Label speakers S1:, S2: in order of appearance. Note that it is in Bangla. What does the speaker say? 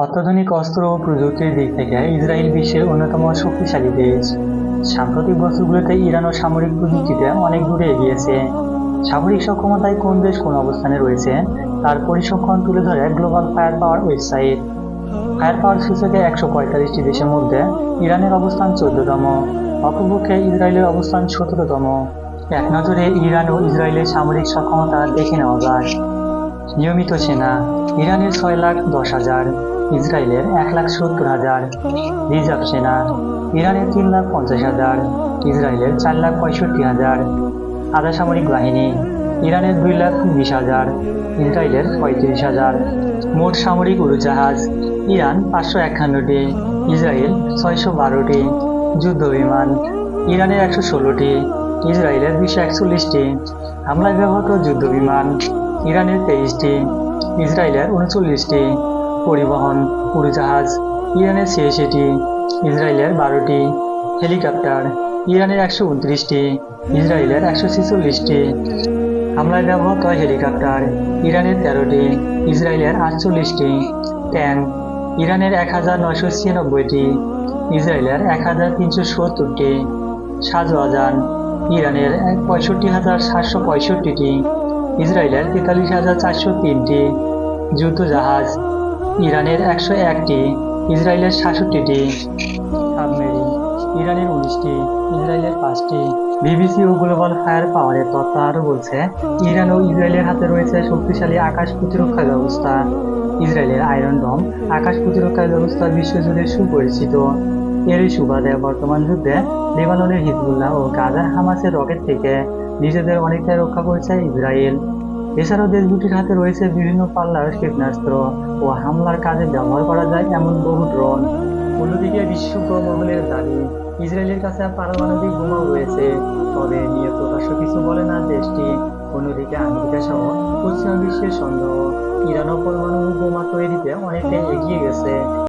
S1: অত্যাধুনিক অস্ত্র ও প্রযুক্তির দিক থেকে ইসরায়েল বিশ্বের অন্যতম শক্তিশালী দেশ। সাম্প্রতিক বছরগুলোতে ইরানও সামরিক প্রযুক্তিতে অনেক দূরে এগিয়েছে। সামরিক সক্ষমতায় কোন দেশ কোন অবস্থানে রয়েছে তার পরিসংখ্যান তুলে ধরে গ্লোবাল ফায়ার পাওয়ার ওয়েবসাইট। ফায়ার পাওয়ার সূচকে ১৪৫টি দেশের মধ্যে ইরানের অবস্থান ১৪তম, অপরপক্ষে ইসরায়েলের অবস্থান ১৭তম। এক নজরে ইরান ও ইসরায়েলের সামরিক সক্ষমতা দেখে নেওয়া যায়। নিয়মিত সেনা ইরানের ৬,১০,০০০, ইসরায়েলের ১,৭০,০০০। রিজার্ভ সেনা ইরানের ৩,৫০,০০০, ইসরায়েলের ৪,৬৫,০০০। আধা সামরিক বাহিনী ইরানের ২,২০,০০০, ইসরায়েলের ৩৫,০০০। মোট সামরিক উড়োজাহাজ ইরান ৫৫১টি, ইসরায়েল ৬১২টি। যুদ্ধ বিমান ইরানের ১১৬টি, ইসরায়েলের ২৪১টি। হামলায় ব্যবহৃত যুদ্ধ বিমান ইরানের ২৩টি, ইসরায়েলের ৩৯টি। পরিবহন উড়োজাহাজ ইরানের ৮৬টি, ইসরায়েলের ১২টি। হেলিকপ্টার ইরানের ১২৯টি, ইসরায়েলের ১৪৬টি। হামলায় ব্যবহৃত হেলিকপ্টার ইরানের ১৩টি, ইসরায়েলের ৪৮টি। ট্যাঙ্ক ইরানের ১,৯৯৬টি, ইসরায়েলের ১,৩৭০টি। সাজোয়াজান ইরানের ৬৫,৭৬৫টি, ইসরায়েলের ৪৩,৪০৩টি। যুদ্ধজাহাজ ইরানের ১০১টি, ইসরায়েলের ৬৭টি। সাবমেরিন ইরানের ১৯টি, ইসরায়েলের ৫টি। বিবিসি ও গ্লোবাল ফায়ার পাওয়ারের তথ্য আরও বলছে, ইরান ও ইসরায়েলের হাতে রয়েছে শক্তিশালী আকাশ প্রতিরক্ষা ব্যবস্থা। ইসরায়েলের আয়রন ডোম আকাশ প্রতিরক্ষা ব্যবস্থা বিশ্বজুড়ে সুপরিচিত। এরই সুবাদে বর্তমান যুদ্ধে লেবাননের হিজবুল্লাহ ও গাজার হামাসের রকেট থেকে নিজেদের অনেকটাই রক্ষা করেছে ইসরায়েল। এছাড়াও দেশ দুটির হাতে রয়েছে বিভিন্ন পাল্লার ক্ষেপণাস্ত্র ও হামলার কাজে ব্যবহার করা যায় এমন বহু ড্রোন। অন্যদিকে বিশেষজ্ঞ মহলের দাবি, ইসরায়েলের কাছে পারমাণবিক বোমাও রয়েছে, তবে নিয়ে প্রকাশ্য কিছু বলে না দেশটি। অন্যদিকে আমেরিকা সহ পশ্চিমা বিশ্বের সন্দেহ, ইরানও পরমাণু বোমা তৈরিতে অনেকটাই এগিয়ে গেছে।